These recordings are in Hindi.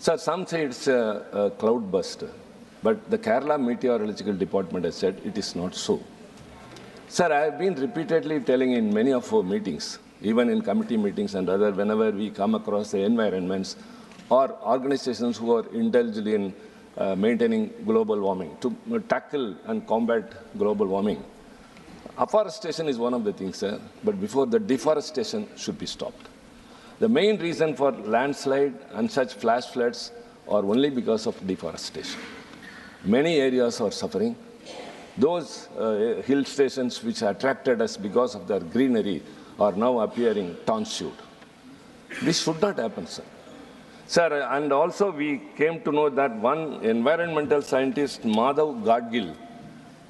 Sir, some say it's a cloud burst, but the Kerala Meteorological Department has said it is not so. Sir, I have been repeatedly telling in many of our meetings, even in committee meetings and other, whenever we come across the environments or organizations who are indulged in maintaining global warming, to tackle and combat global warming. Afforestation is one of the things, sir, but before the deforestation should be stopped. The main reason for landslide and such flash floods are only because of deforestation. Many areas are suffering. Those hill stations which attracted us because of their greenery are now appearing tonsured. This should not happen, sir. Sir, and also we came to know that one environmental scientist, Madhav Gadgil,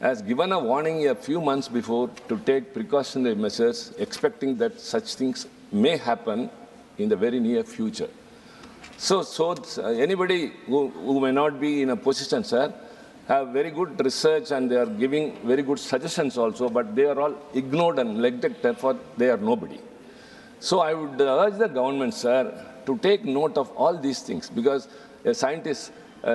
has given a warning a few months before to take precautionary measures, expecting that such things may happen in the very near future. So anybody who may not be in a position, sir, have very good research and they are giving very good suggestions also, but they are all ignored and neglected, for they are nobody. So I would urge the government, sir, to take note of all these things, because a scientist,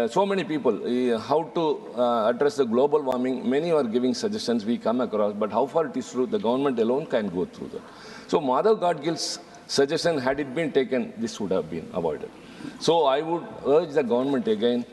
so many people, how to address the global warming, many are giving suggestions we come across, but how far it is true, the government alone can go through that. So Madhav Gadgil's suggestion, had it been taken, this would have been avoided. So I would urge the government again,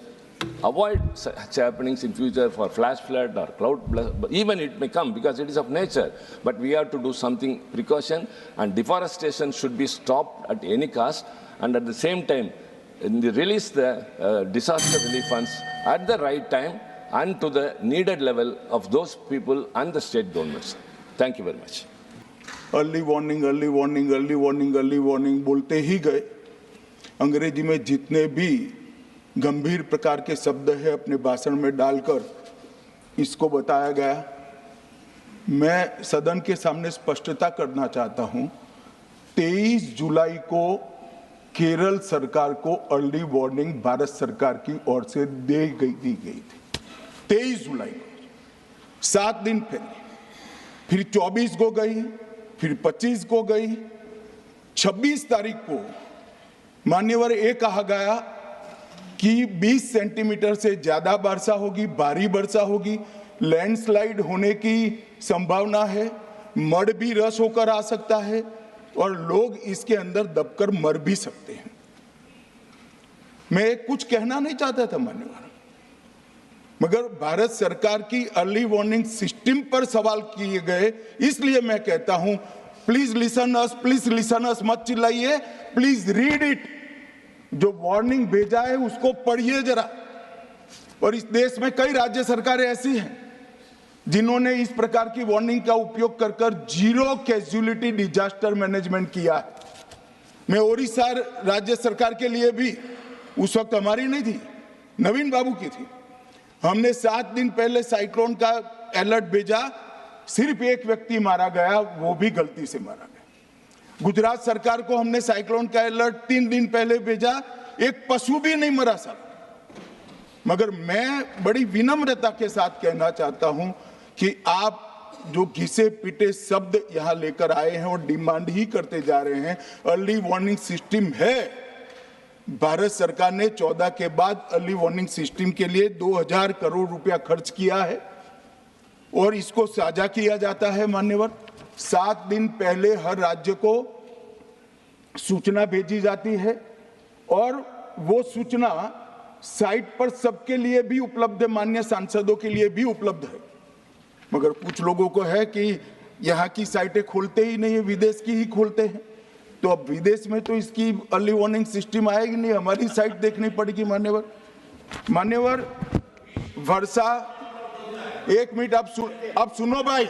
avoid such happenings in future for flash flood or cloud blast. Even it may come because it is of nature, but we have to do something precaution, and deforestation should be stopped at any cost, and at the same time release the disaster relief funds at the right time and to the needed level of those people and the state governments. Thank you very much. Early warning early warning early warning early warning बोलते ही गए। अंग्रेजी में जितने भी गंभीर प्रकार के शब्द है अपने भाषण में डालकर इसको बताया गया। मैं सदन के सामने स्पष्टता करना चाहता हूं, 23 जुलाई को केरल सरकार को अर्ली वार्निंग भारत सरकार की ओर से दी गई थी। 23 जुलाई को, 7 दिन पहले, फिर 24 को गई, फिर 25 को गई, 26 तारीख को मान्यवर ये कहा गया कि 20 सेंटीमीटर से ज्यादा वर्षा होगी, भारी वर्षा होगी, लैंडस्लाइड होने की संभावना है, मड भी रस होकर आ सकता है और लोग इसके अंदर दबकर मर भी सकते हैं। मैं कुछ कहना नहीं चाहता था मान्यवर, मगर भारत सरकार की अर्ली वार्निंग सिस्टम पर सवाल किए गए, इसलिए मैं कहता हूं प्लीज लिसन अस, मत चिल्लाइए, प्लीज रीड इट। जो वार्निंग भेजा है उसको पढ़िए जरा। और इस देश में कई राज्य सरकारें ऐसी हैं जिन्होंने इस प्रकार की वार्निंग का उपयोग कर कर जीरो कैजुअलिटी डिजास्टर मैनेजमेंट किया है। मैं ओडिशा राज्य सरकार के लिए भी, उस वक्त हमारी नहीं थी, नवीन बाबू की थी, हमने 7 दिन पहले साइक्लोन का अलर्ट भेजा, सिर्फ एक व्यक्ति मारा गया, वो भी गलती से मारा गया। गुजरात सरकार को हमने साइक्लोन का अलर्ट 3 दिन पहले भेजा, एक पशु भी नहीं मरा सर। मगर मैं बड़ी विनम्रता के साथ कहना चाहता हूं कि आप जो घिसे पिटे शब्द यहां लेकर आए हैं और डिमांड ही करते जा रहे हैं, अर्ली वार्निंग सिस्टम है। भारत सरकार ने 14 के बाद अर्ली वार्निंग सिस्टम के लिए 2000 करोड़ रुपया खर्च किया है और इसको साझा किया जाता है मान्यवर। 7 दिन पहले हर राज्य को सूचना भेजी जाती है और वो सूचना साइट पर सबके लिए भी उपलब्ध है, माननीय सांसदों के लिए भी उपलब्ध है। मगर कुछ लोगों को है कि यहाँ की साइटें खोलते ही नहीं है, विदेश की ही खोलते हैं, तो अब विदेश में तो इसकी अर्ली वार्निंग सिस्टम आएगी नहीं, हमारी साइट देखनी पड़ेगी मान्यवर। वर्षा, एक मिनट आप सुनो भाई,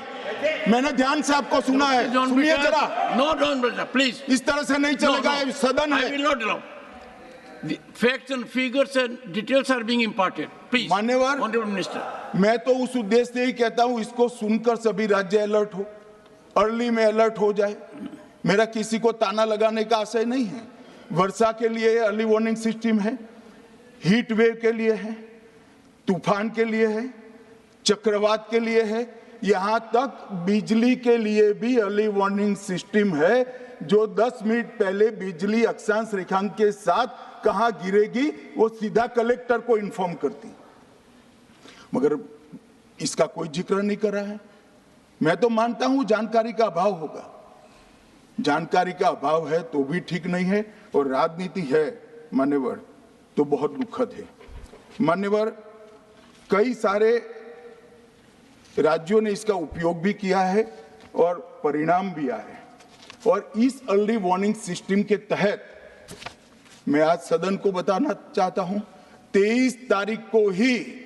मैंने ध्यान से आपको सुना है, सुनिए जरा। नो डोंट प्लीज, इस तरह से नहीं चलेगा, सदन है। I will not allow. The facts and figures and details are being imparted. Please, मान्यवर, Honorable Minister. मैं तो उस उद्देश्य से ही कहता हूं इसको सुनकर सभी राज्य अलर्ट हो, अर्ली में अलर्ट हो जाए। मेरा किसी को ताना लगाने का आशय नहीं है। वर्षा के लिए अर्ली वार्निंग सिस्टम है, हीट वेव के लिए है, तूफान के लिए है, चक्रवात के लिए है, यहां तक बिजली के लिए भी अर्ली वार्निंग सिस्टम है, जो 10 मिनट पहले बिजली अक्षांश रेखांक के साथ कहां गिरेगी वो सीधा कलेक्टर को इन्फॉर्म करती, मगर इसका कोई जिक्र नहीं कर रहा है। मैं तो मानता हूं जानकारी का अभाव होगा, जानकारी का अभाव है तो भी ठीक नहीं है, और राजनीति है मान्यवर तो बहुत दुखद है। मान्यवर, कई सारे राज्यों ने इसका उपयोग भी किया है और परिणाम भी आए हैं, और इस अर्ली वार्निंग सिस्टम के तहत मैं आज सदन को बताना चाहता हूं, 23 तारीख को ही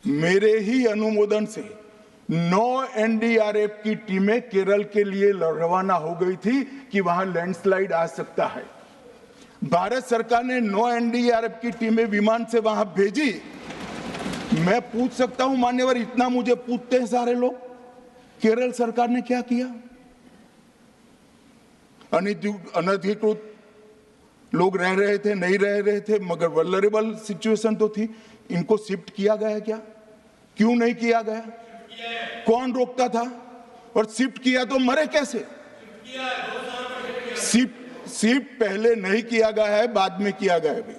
मेरे ही अनुमोदन से 9 एनडीआरएफ की टीमें केरल के लिए रवाना हो गई थी कि वहां लैंडस्लाइड आ सकता है। भारत सरकार ने 9 एनडीआरएफ की टीमें विमान से वहां भेजी। मैं पूछ सकता हूं मान्यवर, इतना मुझे पूछते हैं सारे लोग, केरल सरकार ने क्या किया? अनधिकृत लोग रह रहे थे, नहीं रह रहे थे, मगर वल्नरेबल सिचुएशन तो थी। इनको शिफ्ट किया गया क्या? क्यों नहीं किया गया? कौन रोकता था? और शिफ्ट किया तो मरे कैसे? शिफ्ट पहले नहीं किया गया है, बाद में किया गया है।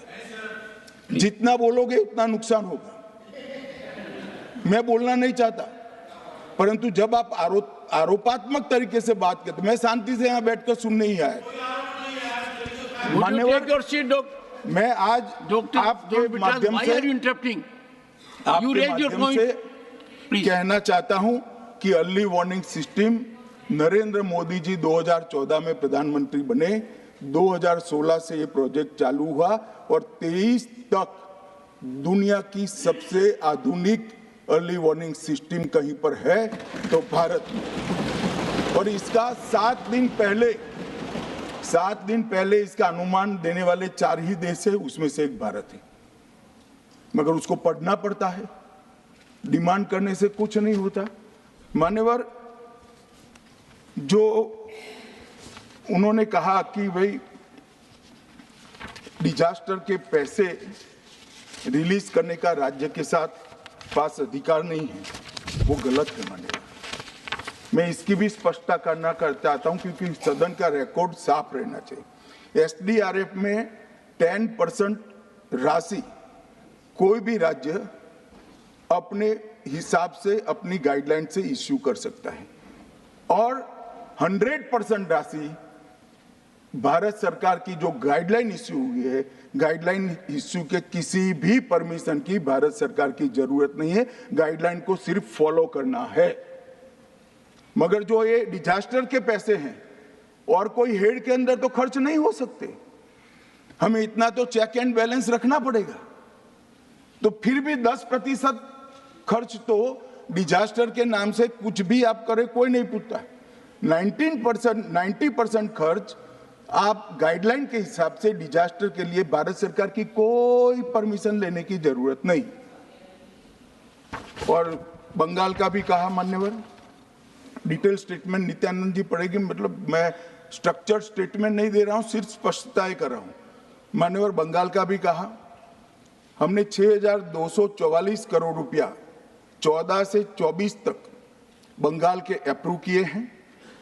जितना बोलोगे उतना नुकसान होगा। मैं बोलना नहीं चाहता, परंतु जब आप आरोपात्मक तरीके से बात करते, मैं शांति से यहां बैठकर सुनने ही आया। मान्यवर, मैं आज आपके माध्यम से कहना चाहता हूं कि early warning system Narendra Modi ji 2014 में प्रधानमंत्री बने, 2016 से ये प्रोजेक्ट चालू हुआ और 23 तक दुनिया की सबसे आधुनिक अर्ली वार्निंग सिस्टम कहीं पर है तो भारत में। और इसका 7 दिन पहले इसका अनुमान देने वाले 4 ही देश है, उसमें से एक भारत है। मगर उसको पढ़ना पड़ता है, डिमांड करने से कुछ नहीं होता। मान्यवर, जो उन्होंने कहा कि भाई डिजास्टर के पैसे रिलीज करने का राज्य के साथ पास अधिकार नहीं है, वो गलत है। मान्यवर, मैं इसकी भी स्पष्टता करना चाहता हूं क्योंकि सदन का रिकॉर्ड साफ रहना चाहिए। एसडीआरएफ में 10% राशि कोई भी राज्य अपने हिसाब से, अपनी गाइडलाइन से इश्यू कर सकता है, और 100% राशि भारत सरकार की जो गाइडलाइन इश्यू हुई है, गाइडलाइन इश्यू के किसी भी परमिशन की भारत सरकार की जरूरत नहीं है, गाइडलाइन को सिर्फ फॉलो करना है। मगर जो ये डिजास्टर के पैसे हैं और कोई हेड के अंदर तो खर्च नहीं हो सकते, हमें इतना तो चेक एंड बैलेंस रखना पड़ेगा। तो फिर भी 10% खर्च तो डिजास्टर के नाम से कुछ भी आप करें कोई नहीं पूछता है। 90% खर्च आप गाइडलाइन के हिसाब से डिजास्टर के लिए भारत सरकार की कोई परमिशन लेने की जरूरत नहीं। और बंगाल का भी कहा मान्यवर, डिटेल स्टेटमेंट नित्यानंद जी पढ़ेगी, मतलब मैं स्ट्रक्चर्ड स्टेटमेंट नहीं दे रहा हूं, सिर्फ स्पष्टताएं कर रहा हूं। मान्यवर, बंगाल का भी कहा, हमने 6,244 करोड़ रुपया 14 से 24 तक बंगाल के अप्रूव किए हैं,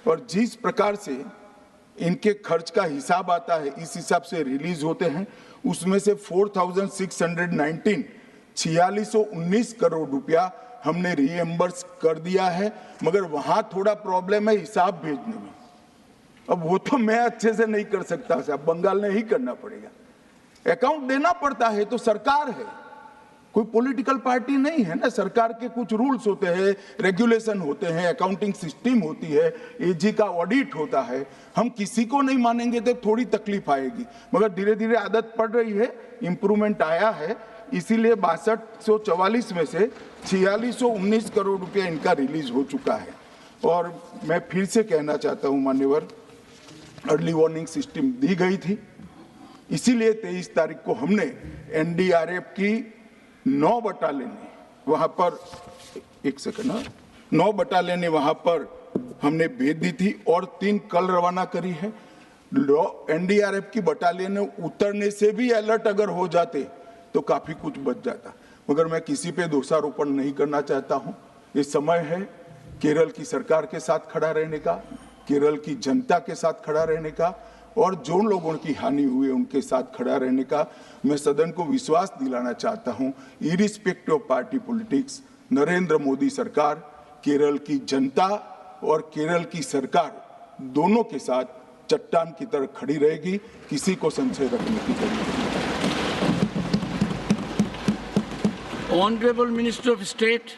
और जिस प्रकार से इनके खर्च का हिसाब आता है इस हिसाब से रिलीज होते हैं, उसमें से 4,619 4619 करोड़ रुपया हमने रीएम्बर्स कर दिया है। मगर वहां थोड़ा प्रॉब्लम है हिसाब भेजने में। अब वो तो मैं अच्छे से नहीं कर सकता साहब, बंगाल ने ही करना पड़ेगा। अकाउंट देना पड़ता है तो सरकार है, कोई पॉलिटिकल पार्टी नहीं है ना। सरकार के कुछ रूल्स होते हैं, रेगुलेशन होते हैं, अकाउंटिंग सिस्टम होती है, एजी का ऑडिट होता है। हम किसी को नहीं मानेंगे तो थोड़ी तकलीफ आएगी, मगर धीरे धीरे आदत पड़ रही है, इंप्रूवमेंट आया है। इसीलिए 6244 में से 4619 करोड़ रुपया इनका रिलीज हो चुका है। और मैं फिर से कहना चाहता हूं मान्यवर, अर्ली वार्निंग सिस्टम दी गई थी, इसीलिए 23 तारीख को हमने एनडीआरएफ की 9 बटालियन वहां पर 9 बटालियन वहां पर हमने भेज दी थी, और 3 कल रवाना करी है। एनडीआरएफ की बटालियन उतरने से भी अलर्ट अगर हो जाते तो काफी कुछ बच जाता। मगर मैं किसी पे दोषारोपण नहीं करना चाहता हूं। ये समय है केरल की सरकार के साथ खड़ा रहने का, केरल की जनता के साथ खड़ा रहने का, और जो लोगों की हानि हुई है उनके साथ खड़ा रहने का मैं सदन को विश्वास दिलाना चाहता हूं। Irrespective of party politics, Narendra Modi सरकार केरल की जनता और केरल की सरकार दोनों के साथ चट्टान की तरह खड़ी रहेगी, किसी को संशय रखने की जरूरत नहीं। Honorable Minister of State,